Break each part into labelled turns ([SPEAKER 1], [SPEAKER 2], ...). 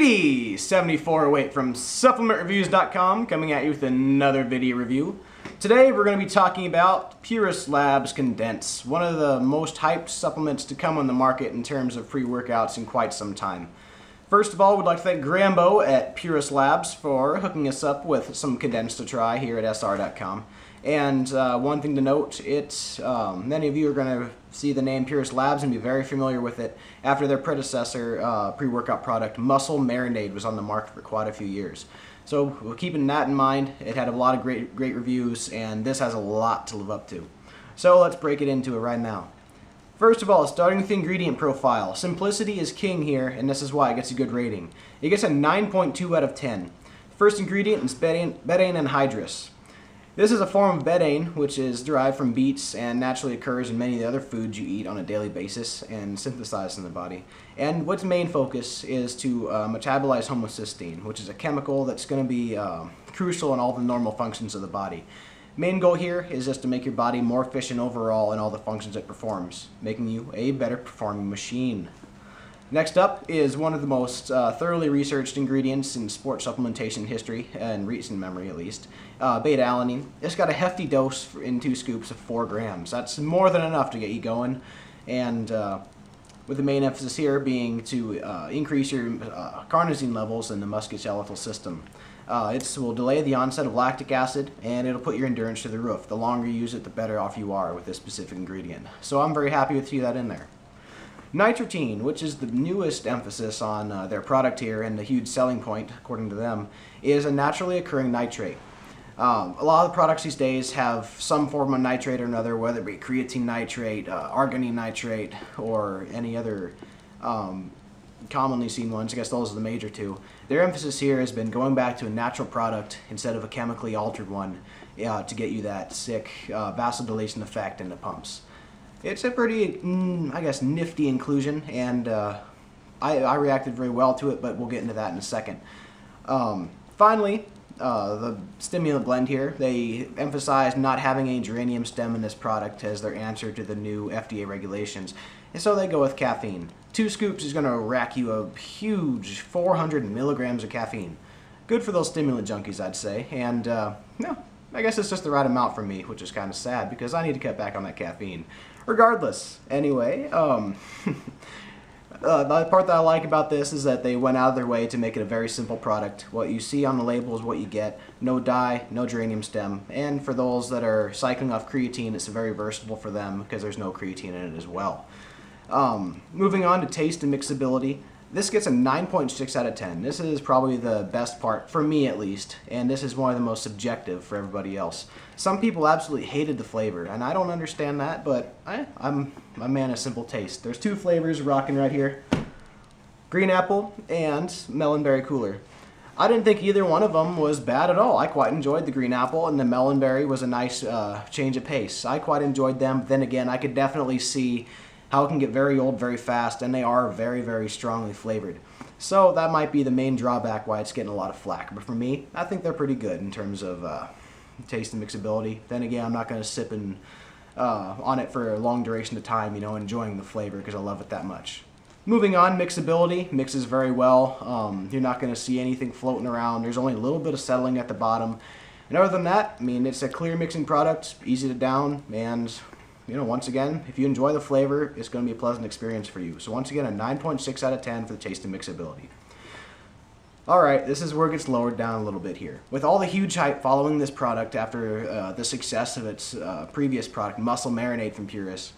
[SPEAKER 1] Greedy7408 from SupplementReviews.com coming at you with another video review. Today we're going to be talking about Purus Labs Condense, one of the most hyped supplements to come on the market in terms of pre-workouts in quite some time. First of all, we'd like to thank Grambo at Purus Labs for hooking us up with some Condense to try here at SR.com. And one thing to note, many of you are going to see the name Purus Labs and be very familiar with it after their predecessor pre-workout product, Muscle Marinade, was on the market for quite a few years. So keeping that in mind, it had a lot of great reviews, and this has a lot to live up to. So let's break it into it right now. First of all, starting with the ingredient profile. Simplicity is king here, and this is why it gets a good rating. It gets a 9.2 out of 10. First ingredient is betaine anhydrous. This is a form of betaine, which is derived from beets and naturally occurs in many of the other foods you eat on a daily basis and synthesized in the body. And what's main focus is to metabolize homocysteine, which is a chemical that's going to be crucial in all the normal functions of the body. Main goal here is just to make your body more efficient overall in all the functions it performs, making you a better performing machine. Next up is one of the most thoroughly researched ingredients in sports supplementation history, in recent memory at least, beta-alanine. It's got a hefty dose in 2 scoops of 4 grams. That's more than enough to get you going, and with the main emphasis here being to increase your carnosine levels in the musculoskeletal system. It will delay the onset of lactic acid, and it'll put your endurance to the roof. The longer you use it, the better off you are with this specific ingredient. So I'm very happy to see that in there. Nitrogen, which is the newest emphasis on their product here and the huge selling point, according to them, is a naturally occurring nitrate. A lot of the products these days have some form of nitrate or another, whether it be creatine nitrate, arginine nitrate, or any other commonly seen ones. I guess those are the major two. Their emphasis here has been going back to a natural product instead of a chemically altered one to get you that sick vasodilation effect in the pumps. It's a pretty, I guess, nifty inclusion, and I reacted very well to it, but we'll get into that in a second. Finally, the Stimulant Blend here, they emphasize not having any geranium stem in this product as their answer to the new FDA regulations, and so they go with caffeine. 2 scoops is going to rack you a huge 400 milligrams of caffeine. Good for those stimulant junkies, I'd say, and no, I guess it's just the right amount for me, which is kind of sad because I need to cut back on that caffeine. Regardless, anyway, the part that I like about this is that they went out of their way to make it a very simple product. What you see on the label is what you get. No dye, no geranium stem, and for those that are cycling off creatine, it's very versatile for them because there's no creatine in it as well. Moving on to taste and mixability. This gets a 9.6 out of 10. This is probably the best part, for me at least, and this is one of the most subjective for everybody else. Some people absolutely hated the flavor, and I don't understand that, but I'm a man of simple taste. There's 2 flavors rocking right here, green apple and melon berry cooler. I didn't think either one of them was bad at all. I quite enjoyed the green apple, and the melon berry was a nice change of pace. I quite enjoyed them, but then again, I could definitely see how it can get very old very fast, and they are very, very strongly flavored. So that might be the main drawback why it's getting a lot of flack. But for me, I think they're pretty good in terms of taste and mixability. Then again, I'm not going to sip on it for a long duration of time, you know, enjoying the flavor because I love it that much. Moving on, mixability. Mixes very well. You're not going to see anything floating around. There's only a little bit of settling at the bottom. And other than that, I mean, it's a clear mixing product, easy to down, and you know, once again, if you enjoy the flavor, it's going to be a pleasant experience for you. So once again, a 9.6 out of 10 for the taste and mixability. Alright, this is where it gets lowered down a little bit here. With all the huge hype following this product after the success of its previous product, Muscle Marinade from Purus,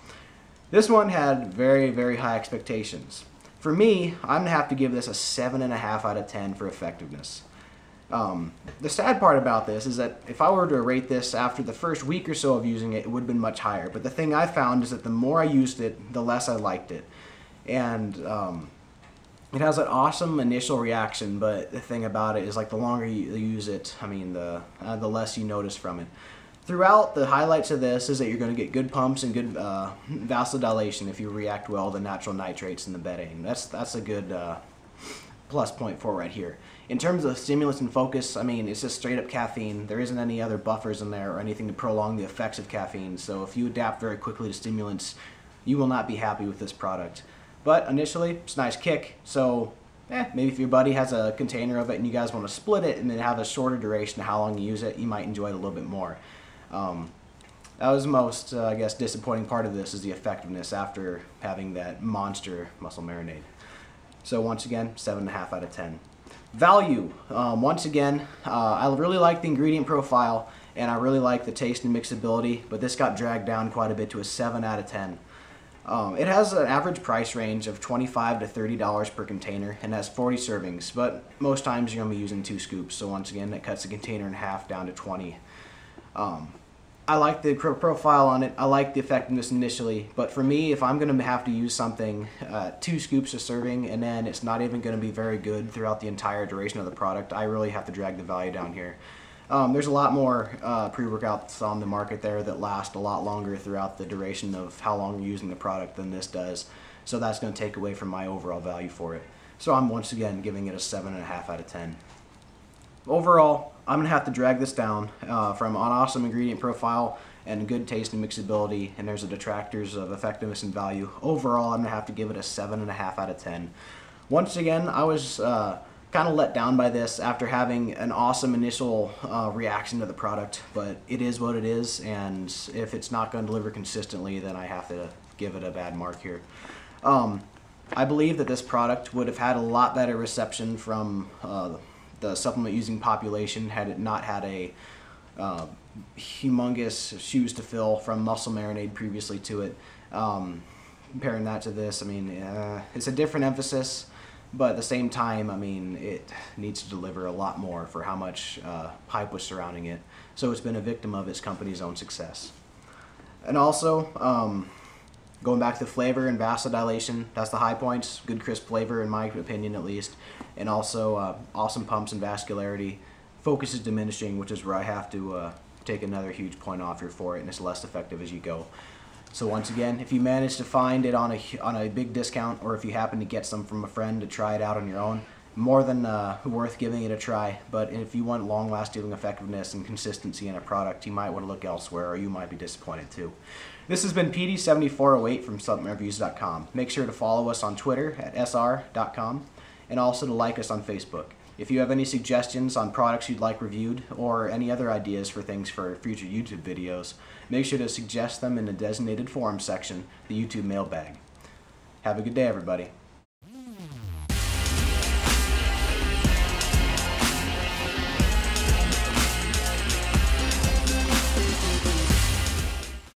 [SPEAKER 1] this one had very, very high expectations. For me, I'm going to have to give this a 7.5 out of 10 for effectiveness. The sad part about this is that if I were to rate this after the first week or so of using it, it would have been much higher. But the thing I found is that the more I used it, the less I liked it. And it has an awesome initial reaction, but the thing about it is, like, the longer you use it, I mean, the less you notice from it. Throughout, the highlights of this is that you're going to get good pumps and good vasodilation if you react well to natural nitrates in the betaine. That's a good plus point for right here. In terms of stimulants and focus, I mean, it's just straight up caffeine. There isn't any other buffers in there or anything to prolong the effects of caffeine. So if you adapt very quickly to stimulants, you will not be happy with this product. But initially, it's a nice kick. So maybe if your buddy has a container of it and you guys want to split it and then have a shorter duration of how long you use it, you might enjoy it a little bit more. That was the most, I guess, disappointing part of this, is the effectiveness after having that monster muscle marinade. So once again, 7.5 out of 10. Value. Once again, I really like the ingredient profile and I really like the taste and mixability, but this got dragged down quite a bit to a 7 out of 10. It has an average price range of $25 to $30 per container and has 40 servings, but most times you're going to be using 2 scoops, so once again that cuts the container in half down to 20. I like the profile on it, I like the effectiveness initially, but for me, if I'm going to have to use something 2 scoops a serving and then it's not even going to be very good throughout the entire duration of the product, I really have to drag the value down here. There's a lot more pre-workouts on the market there that last a lot longer throughout the duration of how long you're using the product than this does. So that's going to take away from my overall value for it. So I'm once again giving it a 7.5 out of 10. Overall, I'm going to have to drag this down from an awesome ingredient profile and good taste and mixability, and there's the detractors of effectiveness and value. Overall, I'm going to have to give it a 7.5 out of 10. Once again, I was kind of let down by this after having an awesome initial reaction to the product, but it is what it is, and if it's not going to deliver consistently, then I have to give it a bad mark here. I believe that this product would have had a lot better reception from the supplement using population had it not had a humongous shoes to fill from muscle marinade previously to it. Comparing that to this, I mean, it's a different emphasis, but at the same time, I mean, it needs to deliver a lot more for how much hype was surrounding it. So it's been a victim of its company's own success. And also, going back to the flavor and vasodilation, that's the high points. Good crisp flavor in my opinion at least. And also awesome pumps and vascularity. Focus is diminishing, which is where I have to take another huge point off here for it, and it's less effective as you go. So once again, if you manage to find it on a big discount, or if you happen to get some from a friend to try it out on your own, more than worth giving it a try. But if you want long-lasting effectiveness and consistency in a product, you might want to look elsewhere, or you might be disappointed too. This has been PD7408 from SupplementReviews.com. Make sure to follow us on Twitter at sr.com, and also to like us on Facebook. If you have any suggestions on products you'd like reviewed, or any other ideas for things for future YouTube videos, make sure to suggest them in the designated forum section, the YouTube mailbag. Have a good day, everybody.